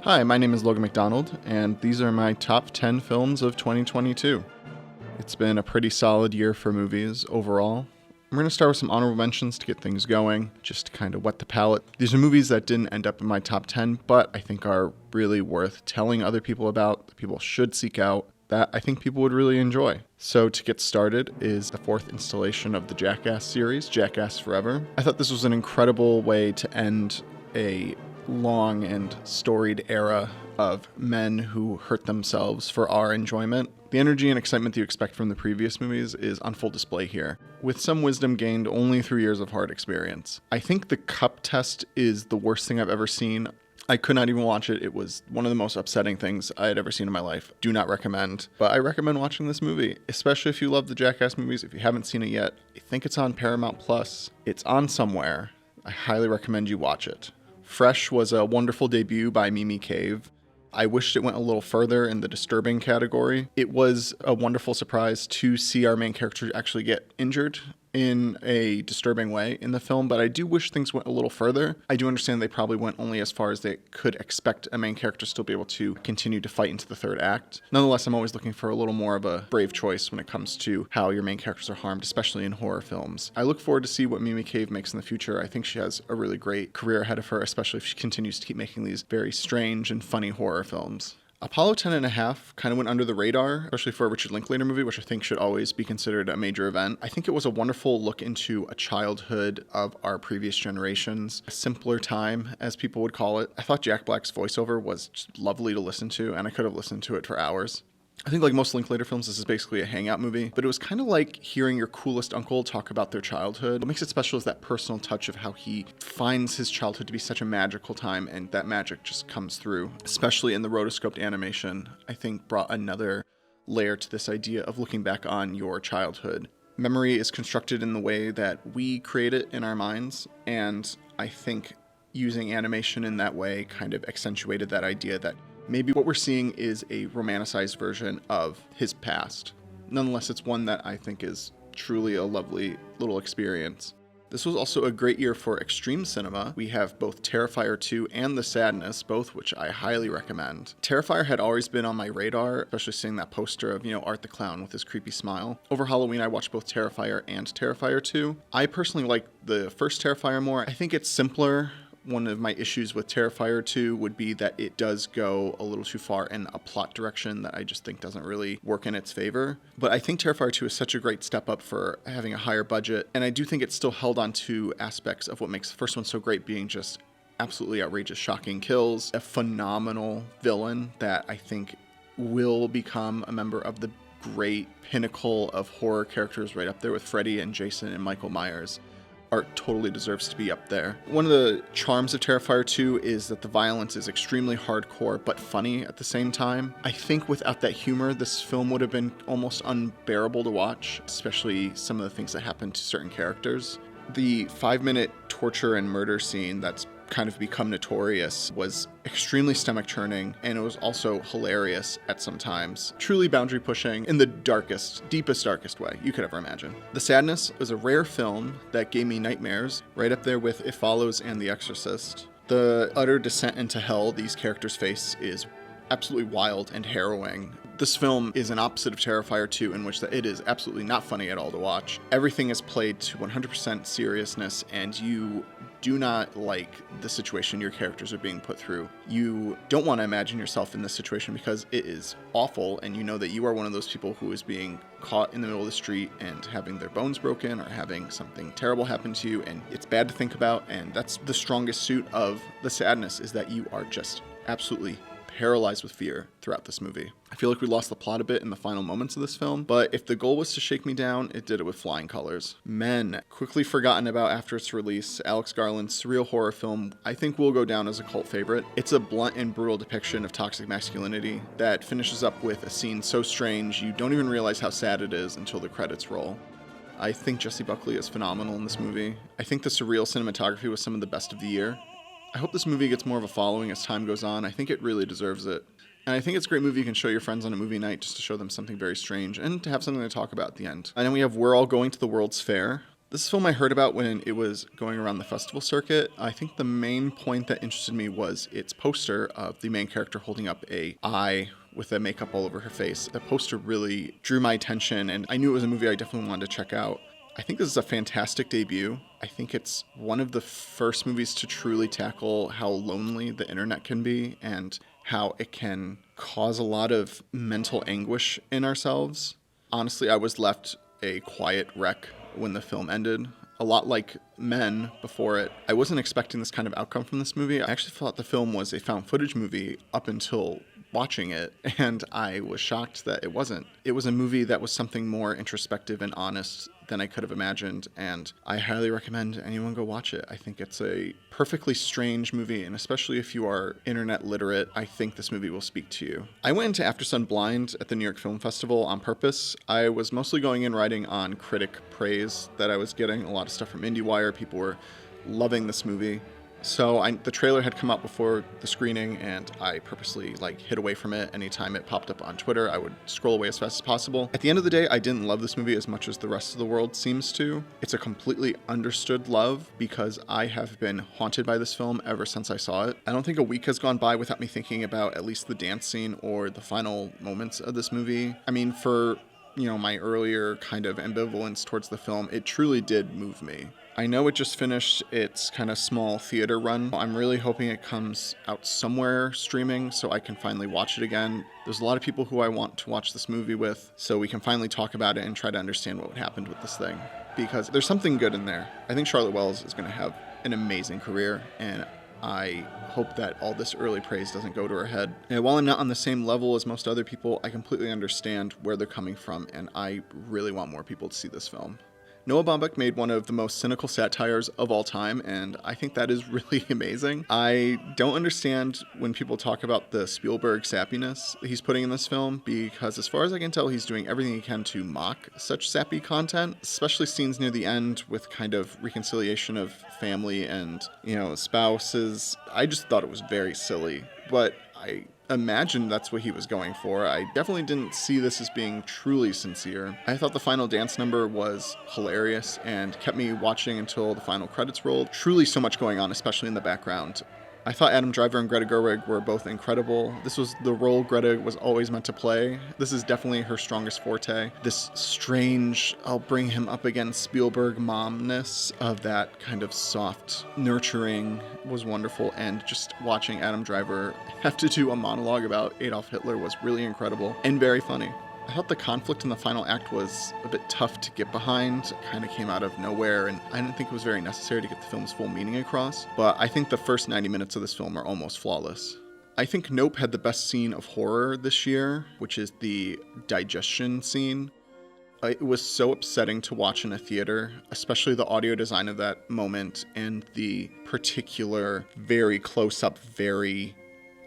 Hi, my name is Logan McDonald, and these are my top 10 films of 2022. It's been a pretty solid year for movies overall. I'm going to start with some honorable mentions to get things going, just to kind of wet the palate. These are movies that didn't end up in my top 10, but I think are really worth telling other people about, that people should seek out, that I think people would really enjoy. So to get started is the fourth installation of the Jackass series, Jackass Forever. I thought this was an incredible way to end a long and storied era of men who hurt themselves for our enjoyment. The energy and excitement that you expect from the previous movies is on full display here, with some wisdom gained only through years of hard experience. I think the cup test is the worst thing I've ever seen. I could not even watch it. It was one of the most upsetting things I had ever seen in my life. Do not recommend. But I recommend watching this movie, especially if you love the Jackass movies. If you haven't seen it yet, I think it's on Paramount Plus. It's on somewhere. I highly recommend you watch it. Fresh was a wonderful debut by Mimi Cave. I wished it went a little further in the disturbing category. It was a wonderful surprise to see our main character actually get injured in a disturbing way in the film, but I do wish things went a little further. I do understand they probably went only as far as they could expect a main character still be able to continue to fight into the third act. Nonetheless, I'm always looking for a little more of a brave choice when it comes to how your main characters are harmed, especially in horror films. I look forward to see what Mimi Cave makes in the future. I think she has a really great career ahead of her, especially if she continues to keep making these very strange and funny horror films. Apollo 10 and a half kind of went under the radar, especially for a Richard Linklater movie, which I think should always be considered a major event. I think it was a wonderful look into a childhood of our previous generations, a simpler time, as people would call it. I thought Jack Black's voiceover was just lovely to listen to, and I could have listened to it for hours. I think like most Linklater films, this is basically a hangout movie, but it was kind of like hearing your coolest uncle talk about their childhood. What makes it special is that personal touch of how he finds his childhood to be such a magical time, and that magic just comes through, especially in the rotoscoped animation. I think brought another layer to this idea of looking back on your childhood. Memory is constructed in the way that we create it in our minds, and I think using animation in that way kind of accentuated that idea that maybe what we're seeing is a romanticized version of his past. Nonetheless, it's one that I think is truly a lovely little experience. This was also a great year for extreme cinema. We have both Terrifier 2 and The Sadness, both which I highly recommend. Terrifier had always been on my radar, especially seeing that poster of, Art the Clown with his creepy smile. Over Halloween, I watched both Terrifier and Terrifier 2. I personally like the first Terrifier more. I think it's simpler. One of my issues with Terrifier 2 would be that it does go a little too far in a plot direction that I just think doesn't really work in its favor. But I think Terrifier 2 is such a great step up for having a higher budget, and I do think it's still held on to aspects of what makes the first one so great, being just absolutely outrageous, shocking kills, a phenomenal villain that I think will become a member of the great pinnacle of horror characters right up there with Freddy and Jason and Michael Myers. Art totally deserves to be up there. One of the charms of Terrifier 2 is that the violence is extremely hardcore but funny at the same time. I think without that humor, this film would have been almost unbearable to watch, especially some of the things that happen to certain characters. The 5-minute torture and murder scene that's kind of become notorious was extremely stomach churning, and it was also hilarious at some times. Truly boundary pushing in the darkest, deepest, darkest way you could ever imagine. The Sadness was a rare film that gave me nightmares, right up there with It Follows and The Exorcist. The utter descent into hell these characters face is absolutely wild and harrowing. This film is an opposite of Terrifier 2 in which it is absolutely not funny at all to watch. Everything is played to 100% seriousness, and you do not like the situation your characters are being put through. You don't want to imagine yourself in this situation because it is awful, and you know that you are one of those people who is being caught in the middle of the street and having their bones broken or having something terrible happen to you, and it's bad to think about, and that's the strongest suit of The Sadness, is that you are just absolutely paralyzed with fear throughout this movie. I feel like we lost the plot a bit in the final moments of this film, but if the goal was to shake me down, it did it with flying colors. Men, quickly forgotten about after its release, Alex Garland's surreal horror film, I think will go down as a cult favorite. It's a blunt and brutal depiction of toxic masculinity that finishes up with a scene so strange you don't even realize how sad it is until the credits roll. I think Jessie Buckley is phenomenal in this movie. I think the surreal cinematography was some of the best of the year. I hope this movie gets more of a following as time goes on. I think it really deserves it. And I think it's a great movie you can show your friends on a movie night just to show them something very strange and to have something to talk about at the end. And then we have We're All Going to the World's Fair. This film I heard about when it was going around the festival circuit. I think the main point that interested me was its poster of the main character holding up a eye with the makeup all over her face. The poster really drew my attention, and I knew it was a movie I definitely wanted to check out. I think this is a fantastic debut. I think it's one of the first movies to truly tackle how lonely the internet can be and how it can cause a lot of mental anguish in ourselves. Honestly, I was left a quiet wreck when the film ended. A lot like Men before it. I wasn't expecting this kind of outcome from this movie. I actually thought the film was a found footage movie up until watching it, and I was shocked that it wasn't. It was a movie that was something more introspective and honest than I could have imagined, and I highly recommend anyone go watch it. I think it's a perfectly strange movie, and especially if you are internet literate, I think this movie will speak to you. I went into After Sun blind at the New York Film Festival on purpose. I was mostly going in riding on critic praise that I was getting, a lot of stuff from IndieWire. People were loving this movie. So the trailer had come out before the screening, and I purposely hid away from it. Anytime it popped up on Twitter, I would scroll away as fast as possible. At the end of the day, I didn't love this movie as much as the rest of the world seems to. It's a completely understood love because I have been haunted by this film ever since I saw it. I don't think a week has gone by without me thinking about at least the dance scene or the final moments of this movie. I mean, for my earlier kind of ambivalence towards the film, it truly did move me. I know it just finished its kind of small theater run. I'm really hoping it comes out somewhere streaming so I can finally watch it again. There's a lot of people who I want to watch this movie with, so we can finally talk about it and try to understand what happened with this thing. Because there's something good in there. I think Charlotte Wells is going to have an amazing career, and I hope that all this early praise doesn't go to her head. And while I'm not on the same level as most other people, I completely understand where they're coming from, and I really want more people to see this film. Noah Baumbach made one of the most cynical satires of all time, and I think that is really amazing. I don't understand when people talk about the Spielberg sappiness he's putting in this film, because as far as I can tell, he's doing everything he can to mock such sappy content, especially scenes near the end with kind of reconciliation of family and, spouses. I just thought it was very silly, but I imagine that's what he was going for. I definitely didn't see this as being truly sincere. I thought the final dance number was hilarious and kept me watching until the final credits rolled. Truly so much going on, especially in the background. I thought Adam Driver and Greta Gerwig were both incredible. This was the role Greta was always meant to play. This is definitely her strongest forte. This strange, I'll bring him up against Spielberg momness of that kind of soft nurturing was wonderful. And just watching Adam Driver have to do a monologue about Adolf Hitler was really incredible and very funny. I thought the conflict in the final act was a bit tough to get behind. It kind of came out of nowhere, and I didn't think it was very necessary to get the film's full meaning across. But I think the first 90 minutes of this film are almost flawless. I think Nope had the best scene of horror this year, which is the digestion scene. It was so upsetting to watch in a theater, especially the audio design of that moment and the particular very close-up, very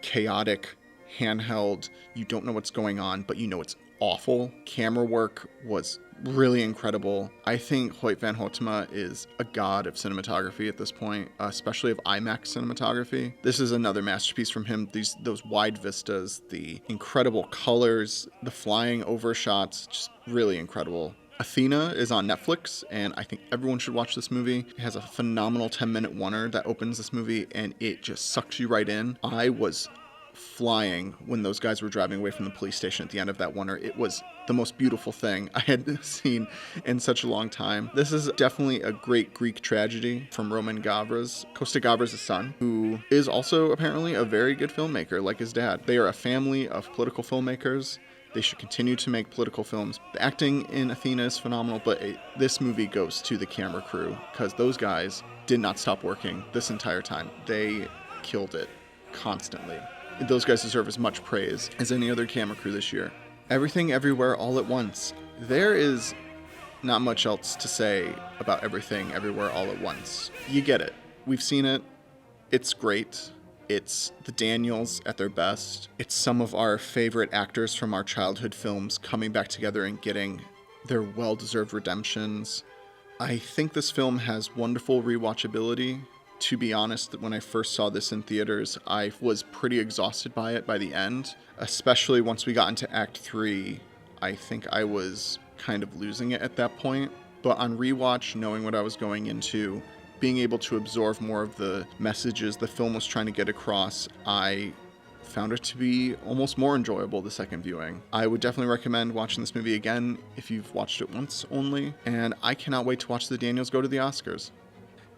chaotic, handheld, you don't know what's going on, but you know it's awful. Camera work was really incredible. I think Hoyt van Hoytema is a god of cinematography at this point, especially of IMAX cinematography. This is another masterpiece from him. Those wide vistas, the incredible colors, the flying over shots, just really incredible. Athena is on Netflix, and I think everyone should watch this movie. It has a phenomenal 10-minute oneer that opens this movie, and it just sucks you right in. I was flying when those guys were driving away from the police station at the end of that oneer. It was the most beautiful thing I had seen in such a long time. This is definitely a great Greek tragedy from Roman Gavras, Costa Gavras' son, who is also apparently a very good filmmaker like his dad. They are a family of political filmmakers. They should continue to make political films. The acting in Athena is phenomenal, but this movie goes to the camera crew because those guys did not stop working this entire time. They killed it constantly. Those guys deserve as much praise as any other camera crew this year. Everything Everywhere All at Once. There is not much else to say about Everything Everywhere All at Once. You get it. We've seen it. It's great. It's the Daniels at their best. It's some of our favorite actors from our childhood films coming back together and getting their well-deserved redemptions. I think this film has wonderful rewatchability. To be honest, when I first saw this in theaters, I was pretty exhausted by it by the end, especially once we got into Act 3. I think I was kind of losing it at that point. But on rewatch, knowing what I was going into, being able to absorb more of the messages the film was trying to get across, I found it to be almost more enjoyable the second viewing. I would definitely recommend watching this movie again if you've watched it once only, and I cannot wait to watch the Daniels go to the Oscars.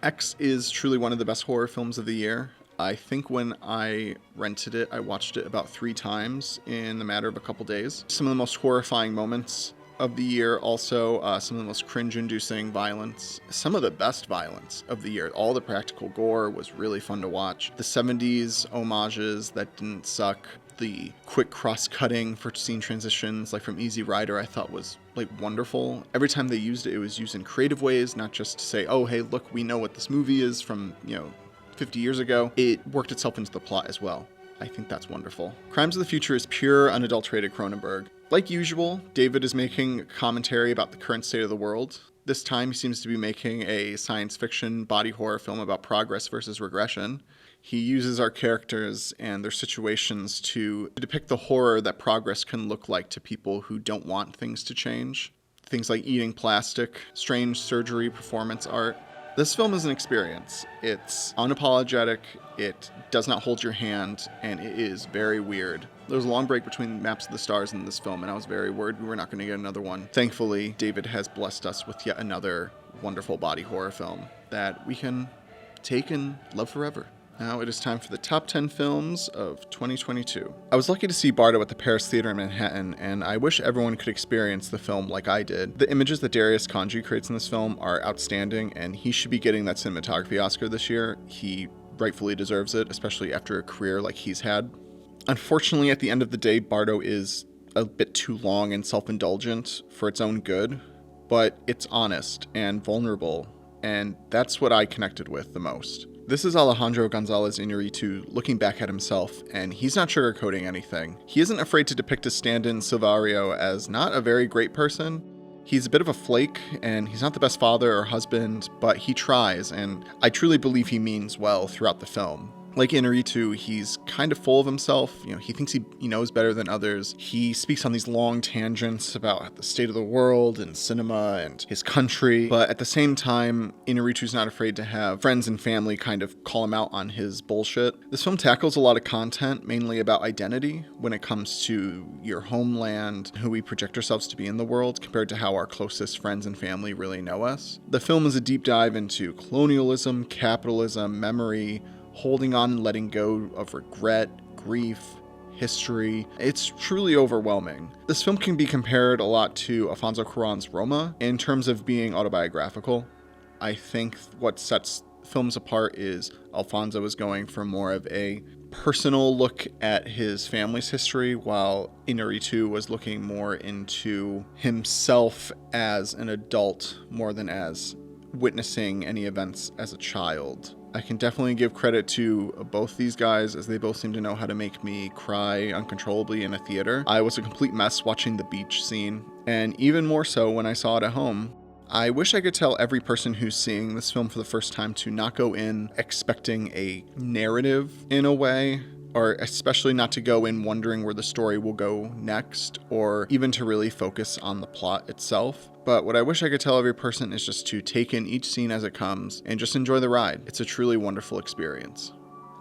X is truly one of the best horror films of the year. I think when I rented it, I watched it about 3 times in the matter of a couple days. Some of the most horrifying moments of the year, also some of the most cringe-inducing violence, some of the best violence of the year. All the practical gore was really fun to watch. The 70s homages that didn't suck. The quick cross-cutting for scene transitions, like from Easy Rider, I thought was like wonderful. Every time they used it, it was used in creative ways, not just to say, oh, hey, look, we know what this movie is from, 50 years ago. It worked itself into the plot as well. I think that's wonderful. Crimes of the Future is pure, unadulterated Cronenberg. Like usual, David is making commentary about the current state of the world. This time, he seems to be making a science fiction body horror film about progress versus regression. He uses our characters and their situations to depict the horror that progress can look like to people who don't want things to change. Things like eating plastic, strange surgery, performance art. This film is an experience. It's unapologetic, it does not hold your hand, and it is very weird. There was a long break between Maps of the Stars and this film, and I was very worried we were not going to get another one. Thankfully, David has blessed us with yet another wonderful body horror film that we can take and love forever. Now it is time for the top 10 films of 2022. I was lucky to see Bardo at the Paris Theater in Manhattan, and I wish everyone could experience the film like I did. The images that Darius Khondji creates in this film are outstanding, and he should be getting that cinematography Oscar this year. He rightfully deserves it, especially after a career like he's had. Unfortunately, at the end of the day, Bardo is a bit too long and self-indulgent for its own good, but it's honest and vulnerable, and that's what I connected with the most. This is Alejandro González Iñárritu looking back at himself, and he's not sugarcoating anything. He isn't afraid to depict his stand-in Silvario as not a very great person. He's a bit of a flake, and he's not the best father or husband, but he tries, and I truly believe he means well throughout the film. Like Iñárritu, he's kind of full of himself. He thinks he knows better than others. He speaks on these long tangents about the state of the world and cinema and his country. But at the same time, Iñárritu's not afraid to have friends and family kind of call him out on his bullshit. This film tackles a lot of content, mainly about identity, when it comes to your homeland, who we project ourselves to be in the world, compared to how our closest friends and family really know us. The film is a deep dive into colonialism, capitalism, memory, holding on and letting go of regret, grief, history. It's truly overwhelming. This film can be compared a lot to Alfonso Cuarón's Roma in terms of being autobiographical. I think what sets films apart is Alfonso is going for more of a personal look at his family's history, while Iñárritu was looking more into himself as an adult more than as witnessing any events as a child. I can definitely give credit to both these guys, as they both seem to know how to make me cry uncontrollably in a theater. I was a complete mess watching the beach scene, and even more so when I saw it at home. I wish I could tell every person who's seeing this film for the first time to not go in expecting a narrative in a way, or especially not to go in wondering where the story will go next, or even to really focus on the plot itself. But what I wish I could tell every person is just to take in each scene as it comes and just enjoy the ride. It's a truly wonderful experience.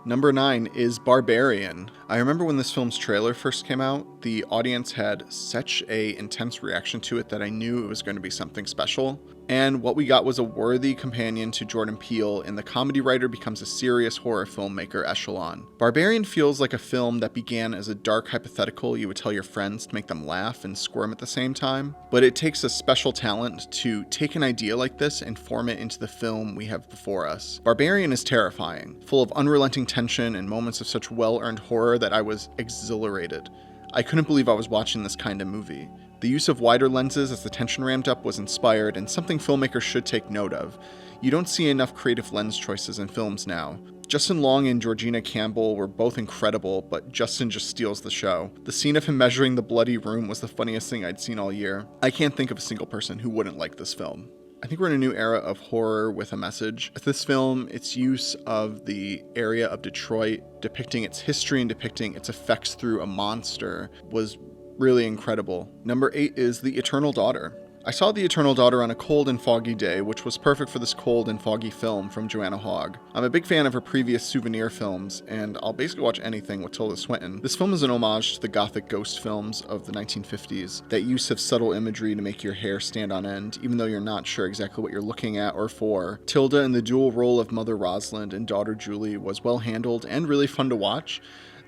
Number 9 is Barbarian. I remember when this film's trailer first came out, the audience had such an intense reaction to it that I knew it was going to be something special. And what we got was a worthy companion to Jordan Peele in the comedy writer becomes a serious horror filmmaker echelon. Barbarian feels like a film that began as a dark hypothetical you would tell your friends to make them laugh and squirm at the same time, but it takes a special talent to take an idea like this and form it into the film we have before us. Barbarian is terrifying, full of unrelenting tension and moments of such well-earned horror that I was exhilarated. I couldn't believe I was watching this kind of movie. The use of wider lenses as the tension ramped up was inspired and something filmmakers should take note of. You don't see enough creative lens choices in films now. Justin Long and Georgina Campbell were both incredible, but Justin just steals the show. The scene of him measuring the bloody room was the funniest thing I'd seen all year. I can't think of a single person who wouldn't like this film. I think we're in a new era of horror with a message. This film, its use of the area of Detroit, depicting its history and depicting its effects through a monster, was really incredible. Number 8 is The Eternal Daughter. I saw The Eternal Daughter on a cold and foggy day, which was perfect for this cold and foggy film from Joanna Hogg. I'm a big fan of her previous Souvenir films, and I'll basically watch anything with Tilda Swinton. This film is an homage to the gothic ghost films of the 1950s, that use of subtle imagery to make your hair stand on end, even though you're not sure exactly what you're looking at or for. Tilda in the dual role of Mother Rosalind and daughter Julie was well handled and really fun to watch.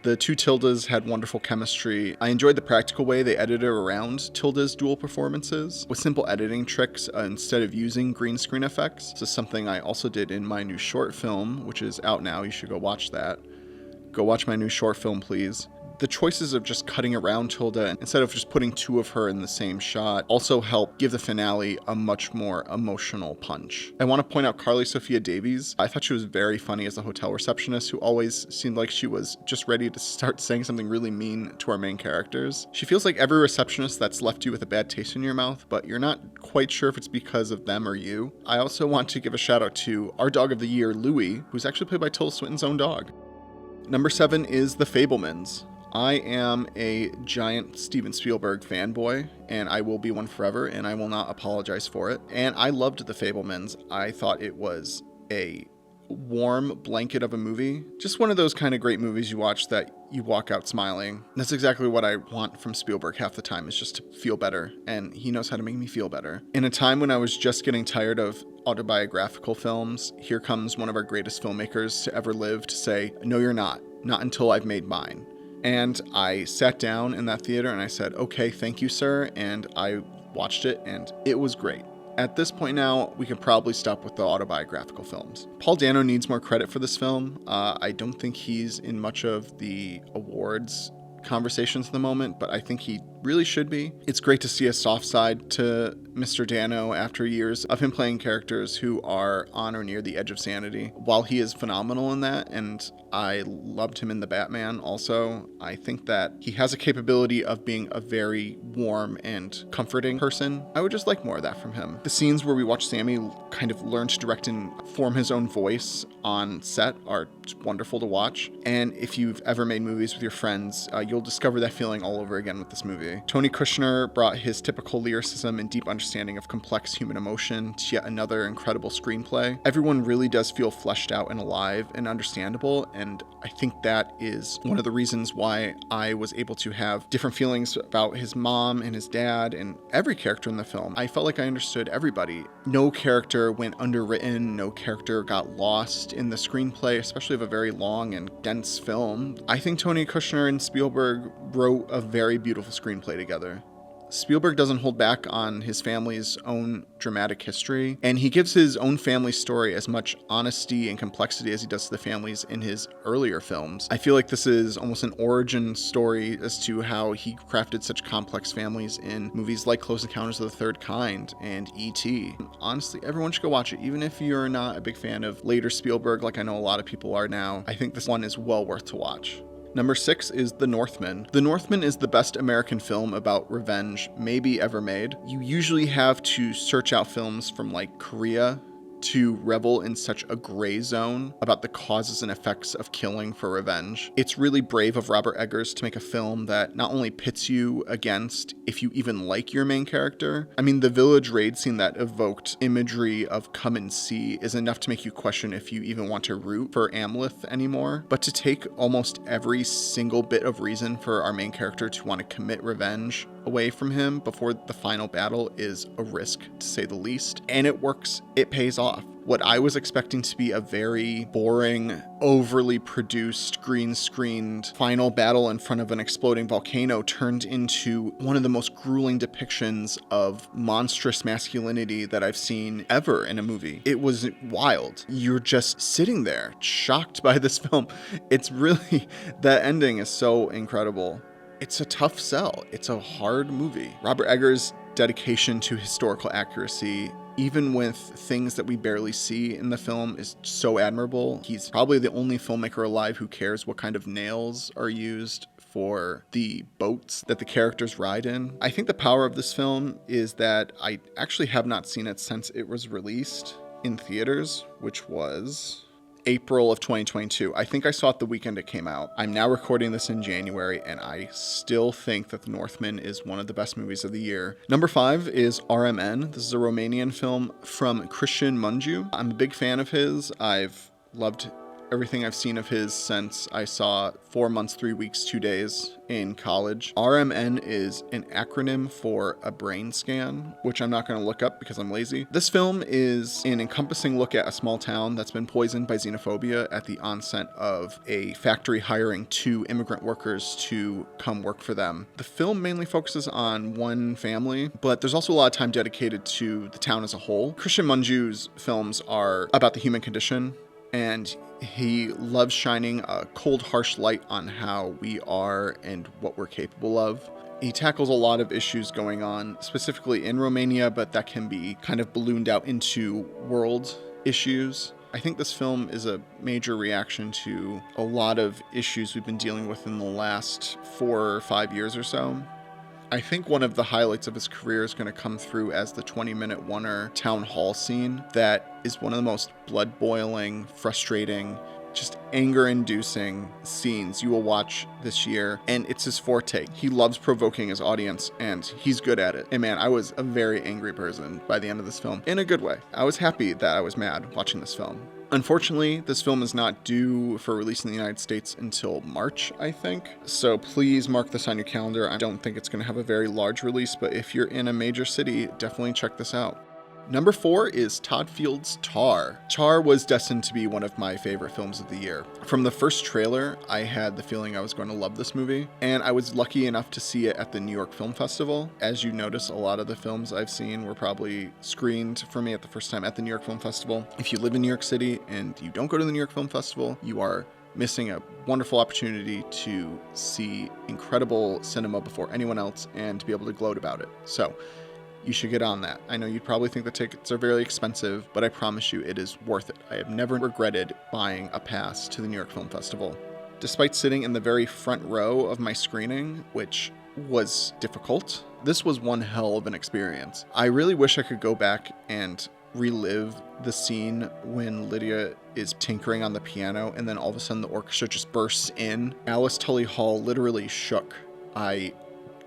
The two Tildas had wonderful chemistry. I enjoyed the practical way they edited around Tilda's dual performances with simple editing tricks instead of using green screen effects. This is something I also did in my new short film, which is out now. You should go watch that. Go watch my new short film, please. The choices of just cutting around Tilda instead of just putting two of her in the same shot also help give the finale a much more emotional punch. I want to point out Carly Sophia Davies. I thought she was very funny as a hotel receptionist who always seemed like she was just ready to start saying something really mean to our main characters. She feels like every receptionist that's left you with a bad taste in your mouth, but you're not quite sure if it's because of them or you. I also want to give a shout out to our dog of the year, Louie, who's actually played by Tilda Swinton's own dog. Number 7 is The Fabelmans. I am a giant Steven Spielberg fanboy, and I will be one forever, and I will not apologize for it. And I loved The Fabelmans. I thought it was a warm blanket of a movie. Just one of those kind of great movies you watch that you walk out smiling. That's exactly what I want from Spielberg half the time, is just to feel better, and he knows how to make me feel better. In a time when I was just getting tired of autobiographical films, here comes one of our greatest filmmakers to ever live to say, no, you're not until I've made mine. And I sat down in that theater and I said, okay, thank you, sir. And I watched it and it was great. At this point now, we can probably stop with the autobiographical films. Paul Dano needs more credit for this film. I don't think he's in much of the awards conversations at the moment, but I think he really should be. It's great to see a soft side to Mr. Dano after years of him playing characters who are on or near the edge of sanity. While he is phenomenal in that, and I loved him in The Batman also, I think that he has a capability of being a very warm and comforting person. I would just like more of that from him. The scenes where we watch Sammy kind of learn to direct and form his own voice on set are wonderful to watch. And if you've ever made movies with your friends, you'll discover that feeling all over again with this movie. Tony Kushner brought his typical lyricism and deep understanding of complex human emotion to yet another incredible screenplay. Everyone really does feel fleshed out and alive and understandable, and I think that is one of the reasons why I was able to have different feelings about his mom and his dad and every character in the film. I felt like I understood everybody. No character went underwritten, no character got lost in the screenplay, especially of a very long and dense film. I think Tony Kushner and Spielberg wrote a very beautiful screenplay together. Spielberg doesn't hold back on his family's own dramatic history, and he gives his own family story as much honesty and complexity as he does to the families in his earlier films. I feel like this is almost an origin story as to how he crafted such complex families in movies like Close Encounters of the Third Kind and E.T. Honestly, everyone should go watch it, even if you're not a big fan of later Spielberg like I know a lot of people are now. I think this one is well worth to watch. Number 6 is The Northman. The Northman is the best American film about revenge maybe ever made. You usually have to search out films from like Korea to revel in such a gray zone about the causes and effects of killing for revenge. It's really brave of Robert Eggers to make a film that not only pits you against if you even like your main character. I mean, the village raid scene that evoked imagery of come and see is enough to make you question if you even want to root for Amleth anymore. But to take almost every single bit of reason for our main character to want to commit revenge away from him before the final battle is a risk, to say the least. And it works. It pays off. What I was expecting to be a very boring, overly produced, green-screened final battle in front of an exploding volcano turned into one of the most grueling depictions of monstrous masculinity that I've seen ever in a movie. It was wild. You're just sitting there, shocked by this film. It's really, that ending is so incredible. It's a tough sell. It's a hard movie. Robert Eggers' dedication to historical accuracy, even with things that we barely see in the film, is so admirable. He's probably the only filmmaker alive who cares what kind of nails are used for the boats that the characters ride in. I think the power of this film is that I actually have not seen it since it was released in theaters, which was April of 2022. I think I saw it the weekend it came out. I'm now recording this in January, and I still think that The Northman is one of the best movies of the year. Number 5 is R.M.N. This is a Romanian film from Cristian Mungiu. I'm a big fan of his. I've loved everything I've seen of his since I saw 4 months, 3 weeks, 2 days in college. R.M.N. is an acronym for a brain scan, which I'm not going to look up because I'm lazy. This film is an encompassing look at a small town that's been poisoned by xenophobia at the onset of a factory hiring 2 immigrant workers to come work for them. The film mainly focuses on one family, but there's also a lot of time dedicated to the town as a whole. Cristian Mungiu's films are about the human condition, and he loves shining a cold, harsh light on how we are and what we're capable of. He tackles a lot of issues going on, specifically in Romania, but that can be kind of ballooned out into world issues. I think this film is a major reaction to a lot of issues we've been dealing with in the last 4 or 5 years or so. I think one of the highlights of his career is going to come through as the 20-minute oneer town hall scene that is one of the most blood-boiling, frustrating, just anger-inducing scenes you will watch this year, and it's his forte. He loves provoking his audience, and he's good at it. And man, I was a very angry person by the end of this film, in a good way. I was happy that I was mad watching this film. Unfortunately, this film is not due for release in the United States until March, I think. So please mark this on your calendar. I don't think it's going to have a very large release, but if you're in a major city, definitely check this out. Number 4 is Todd Field's Tar. Tar was destined to be one of my favorite films of the year. From the first trailer, I had the feeling I was going to love this movie, and I was lucky enough to see it at the New York Film Festival. As you notice, a lot of the films I've seen were probably screened for me at the first time at the New York Film Festival. If you live in New York City and you don't go to the New York Film Festival, you are missing a wonderful opportunity to see incredible cinema before anyone else and to be able to gloat about it. So you should get on that. I know you'd probably think the tickets are very expensive, but I promise you it is worth it. I have never regretted buying a pass to the New York Film Festival. Despite sitting in the very front row of my screening, which was difficult, this was one hell of an experience. I really wish I could go back and relive the scene when Lydia is tinkering on the piano and then all of a sudden the orchestra just bursts in. Alice Tully Hall literally shook. I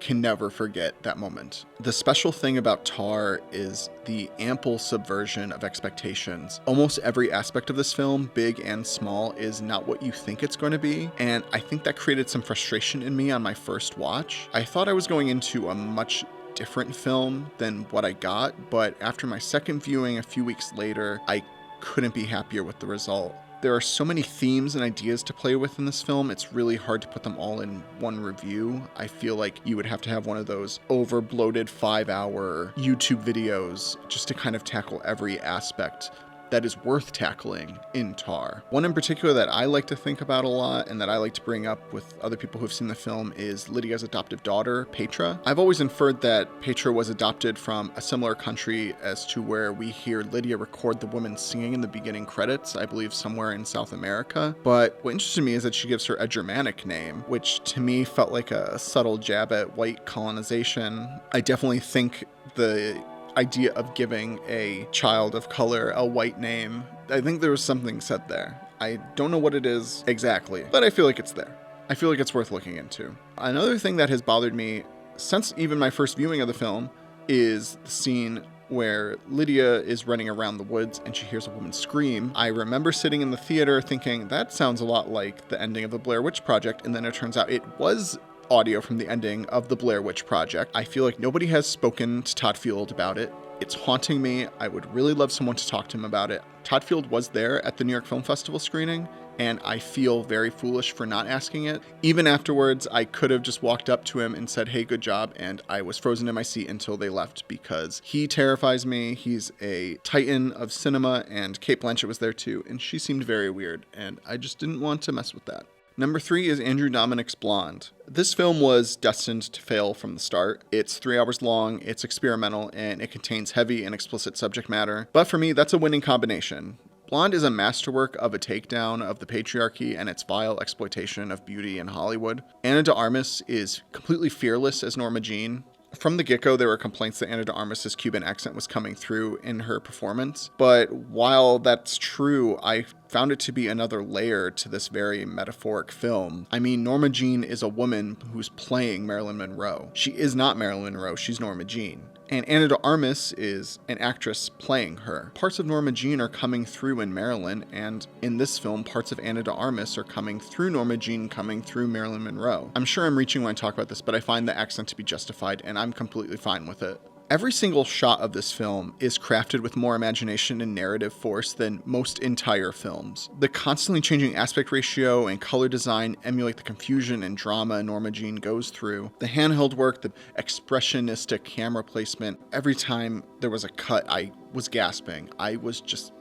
can never forget that moment. The special thing about Tar is the ample subversion of expectations. Almost every aspect of this film, big and small, is not what you think it's going to be, and I think that created some frustration in me on my first watch. I thought I was going into a much different film than what I got, but after my second viewing a few weeks later, I couldn't be happier with the result. There are so many themes and ideas to play with in this film, it's really hard to put them all in one review. I feel like you would have to have one of those over-bloated 5-hour YouTube videos just to kind of tackle every aspect that is worth tackling in Tar. One in particular that I like to think about a lot and that I like to bring up with other people who've seen the film is Lydia's adoptive daughter, Petra. I've always inferred that Petra was adopted from a similar country as to where we hear Lydia record the woman singing in the beginning credits, I believe somewhere in South America. But what interested me is that she gives her a Germanic name, which to me felt like a subtle jab at white colonization. I definitely think the idea of giving a child of color a white name, I think there was something said there. I don't know what it is exactly, but I feel like it's there. I feel like it's worth looking into. Another thing that has bothered me since even my first viewing of the film is the scene where Lydia is running around the woods and she hears a woman scream. I remember sitting in the theater thinking, that sounds a lot like the ending of the Blair Witch Project, and then it turns out it was audio from the ending of the Blair Witch Project. I feel like nobody has spoken to Todd Field about it. It's haunting me. I would really love someone to talk to him about it. Todd Field was there at the New York Film Festival screening, and I feel very foolish for not asking it. Even afterwards, I could have just walked up to him and said, hey, good job, and I was frozen in my seat until they left because he terrifies me. He's a titan of cinema, and Cate Blanchett was there too, and she seemed very weird, and I just didn't want to mess with that. Number 3 is Andrew Dominik's Blonde. This film was destined to fail from the start. It's 3 hours long, it's experimental, and it contains heavy and explicit subject matter. But for me, that's a winning combination. Blonde is a masterwork of a takedown of the patriarchy and its vile exploitation of beauty in Hollywood. Ana de Armas is completely fearless as Norma Jean. From the get-go, there were complaints that Ana de Armas' Cuban accent was coming through in her performance. But while that's true, I found it to be another layer to this very metaphoric film. I mean, Norma Jean is a woman who's playing Marilyn Monroe. She is not Marilyn Monroe, she's Norma Jean. And Ana de Armas is an actress playing her. Parts of Norma Jean are coming through in Marilyn, and in this film, parts of Ana de Armas are coming through Norma Jean, coming through Marilyn Monroe. I'm sure I'm reaching when I talk about this, but I find the accent to be justified, and I'm completely fine with it. Every single shot of this film is crafted with more imagination and narrative force than most entire films. The constantly changing aspect ratio and color design emulate the confusion and drama Norma Jean goes through. The handheld work, the expressionistic camera placement, every time there was a cut, I was gasping. I was just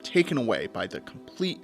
taken away by the complete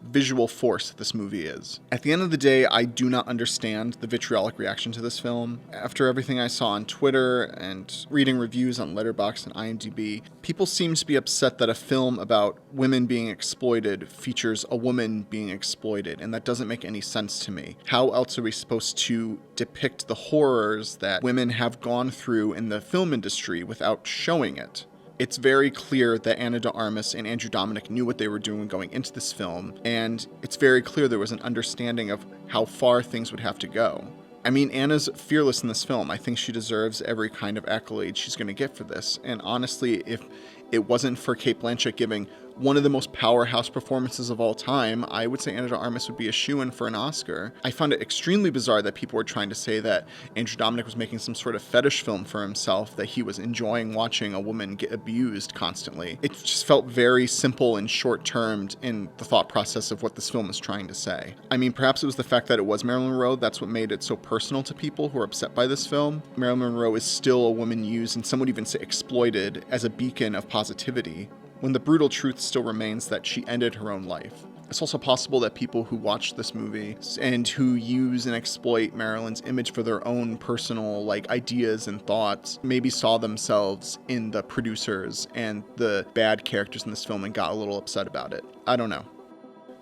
visual force that this movie is. At the end of the day, I do not understand the vitriolic reaction to this film. After everything I saw on Twitter and reading reviews on Letterboxd and IMDb, people seem to be upset that a film about women being exploited features a woman being exploited, and that doesn't make any sense to me. How else are we supposed to depict the horrors that women have gone through in the film industry without showing it? It's very clear that Ana de Armas and Andrew Dominik knew what they were doing going into this film, and it's very clear there was an understanding of how far things would have to go. I mean, Anna's fearless in this film. I think she deserves every kind of accolade she's going to get for this, and honestly, if it wasn't for Cate Blanchett giving one of the most powerhouse performances of all time, I would say Ana de Armas would be a shoo-in for an Oscar. I found it extremely bizarre that people were trying to say that Andrew Dominik was making some sort of fetish film for himself, that he was enjoying watching a woman get abused constantly. It just felt very simple and short-termed in the thought process of what this film is trying to say. I mean, perhaps it was the fact that it was Marilyn Monroe that's what made it so personal to people who are upset by this film. Marilyn Monroe is still a woman used, and some would even say exploited, as a beacon of positivity, when the brutal truth still remains that she ended her own life. It's also possible that people who watch this movie and who use and exploit Marilyn's image for their own personal ideas and thoughts maybe saw themselves in the producers and the bad characters in this film and got a little upset about it. I don't know.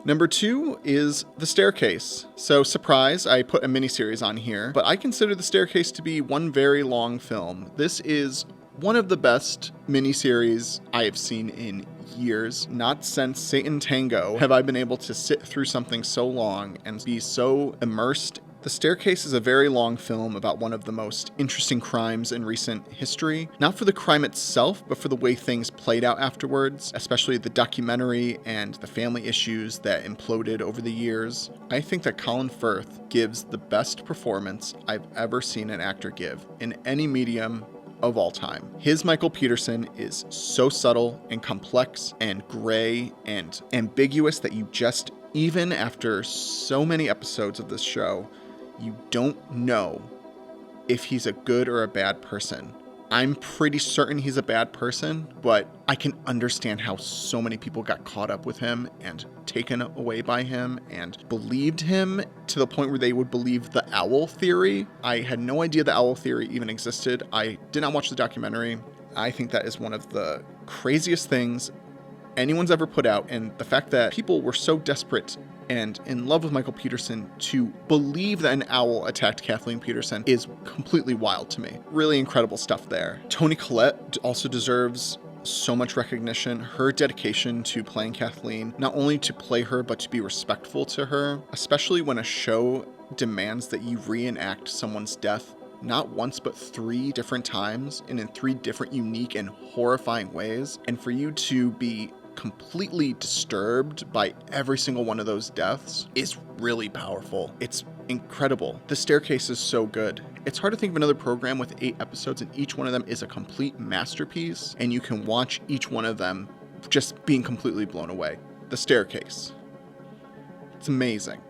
Number 2 is The Staircase. So, surprise, I put a miniseries on here, but I consider The Staircase to be one very long film. This is one of the best miniseries I have seen in years. Not since Satan Tango have I been able to sit through something so long and be so immersed. The Staircase is a very long film about one of the most interesting crimes in recent history. Not for the crime itself, but for the way things played out afterwards, especially the documentary and the family issues that imploded over the years. I think that Colin Firth gives the best performance I've ever seen an actor give in any medium of all time. His Michael Peterson is so subtle and complex and gray and ambiguous that you just, even after so many episodes of this show, you don't know if he's a good or a bad person. I'm pretty certain he's a bad person, but I can understand how so many people got caught up with him and taken away by him and believed him to the point where they would believe the owl theory. I had no idea the owl theory even existed. I did not watch the documentary. I think that is one of the craziest things anyone's ever put out, and the fact that people were so desperate and in love with Michael Peterson to believe that an owl attacked Kathleen Peterson is completely wild to me. Really incredible stuff there. Toni Collette also deserves so much recognition. Her dedication to playing Kathleen, not only to play her, but to be respectful to her, especially when a show demands that you reenact someone's death not once, but 3 different times and in 3 different unique and horrifying ways. And for you to be completely disturbed by every single one of those deaths is really powerful. It's incredible. The Staircase is so good. It's hard to think of another program with 8 episodes and each one of them is a complete masterpiece, and you can watch each one of them just being completely blown away. The Staircase. It's amazing.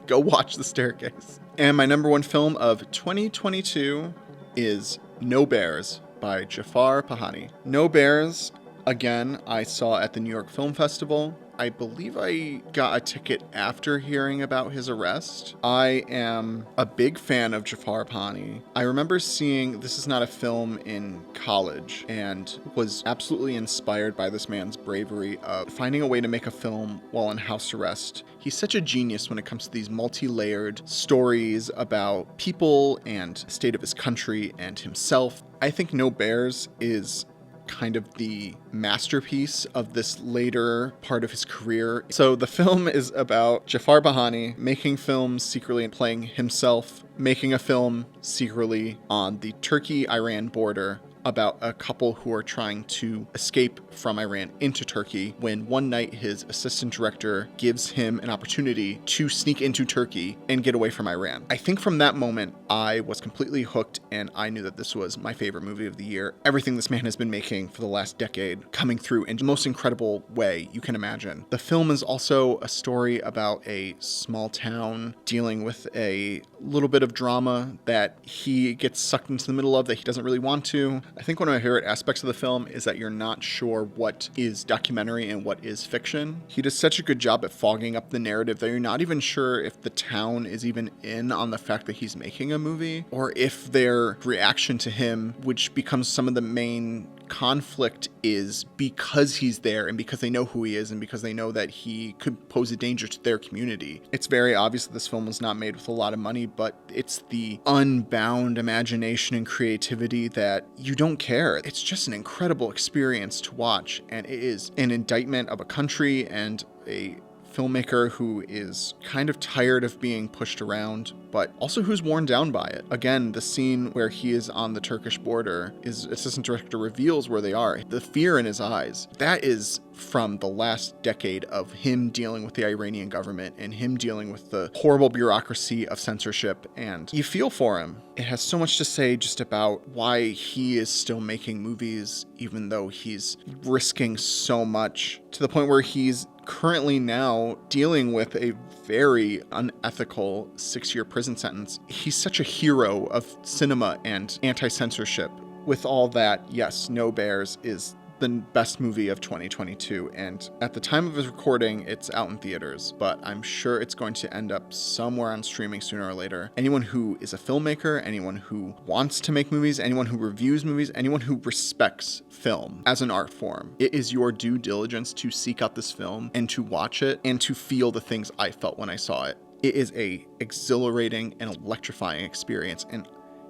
Go watch The Staircase. And my number 1 film of 2022 is No Bears by Jafar Pahani. No Bears, again, I saw at the New York Film Festival. I believe I got a ticket after hearing about his arrest. I am a big fan of Jafar Pahani. I remember seeing This Is Not a Film in college and was absolutely inspired by this man's bravery of finding a way to make a film while in house arrest. He's such a genius when it comes to these multi-layered stories about people and state of his country and himself. I think No Bears is kind of the masterpiece of this later part of his career. So the film is about Jafar Bahani making films secretly and playing himself, making a film secretly on the Turkey-Iran border about a couple who are trying to escape from Iran into Turkey, when one night his assistant director gives him an opportunity to sneak into Turkey and get away from Iran. I think from that moment, I was completely hooked, and I knew that this was my favorite movie of the year. Everything this man has been making for the last decade coming through in the most incredible way you can imagine. The film is also a story about a small town dealing with a little bit of drama that he gets sucked into the middle of that he doesn't really want to. I think one of my favorite aspects of the film is that you're not sure what is documentary and what is fiction. He does such a good job at fogging up the narrative that you're not even sure if the town is even in on the fact that he's making a movie, or if their reaction to him, which becomes some of the main conflict, is because he's there and because they know who he is and because they know that he could pose a danger to their community. It's very obvious that this film was not made with a lot of money, but it's the unbound imagination and creativity that you don't care. It's just an incredible experience to watch, and it is an indictment of a country and a filmmaker who is kind of tired of being pushed around, but also who's worn down by it. Again, the scene where he is on the Turkish border, his assistant director reveals where they are. The fear in his eyes, that is from the last decade of him dealing with the Iranian government and him dealing with the horrible bureaucracy of censorship, and you feel for him. It has so much to say just about why he is still making movies, even though he's risking so much, to the point where he's currently now dealing with a very unethical 6-year prison sentence. He's such a hero of cinema and anti-censorship. With all that, yes, No Bears is the best movie of 2022, and at the time of his recording, it's out in theaters, but I'm sure it's going to end up somewhere on streaming sooner or later. Anyone who is a filmmaker, anyone who wants to make movies, anyone who reviews movies, anyone who respects film as an art form, it is your due diligence to seek out this film and to watch it and to feel the things I felt when I saw it. It is a exhilarating and electrifying experience, and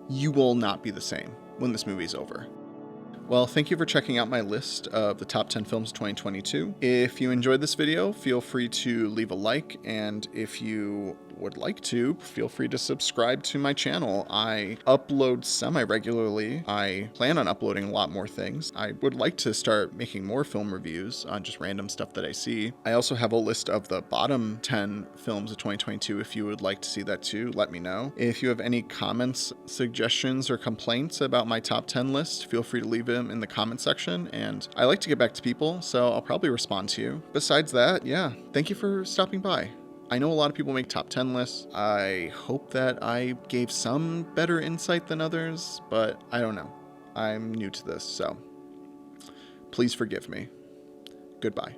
you will not be the same when this movie is over. Well, thank you for checking out my list of the top 10 films of 2022. If you enjoyed this video, feel free to leave a like, and if you would like to, feel free to subscribe to my channel. I upload semi-regularly. I plan on uploading a lot more things. I would like to start making more film reviews on just random stuff that I see. I also have a list of the bottom 10 films of 2022. If you would like to see that too, let me know. If you have any comments, suggestions, or complaints about my top 10 list, feel free to leave them in the comment section, and I like to get back to people, so I'll probably respond to you. Besides that, yeah, thank you for stopping by. I know a lot of people make top 10 lists. I hope that I gave some better insight than others, but I don't know. I'm new to this, so please forgive me. Goodbye.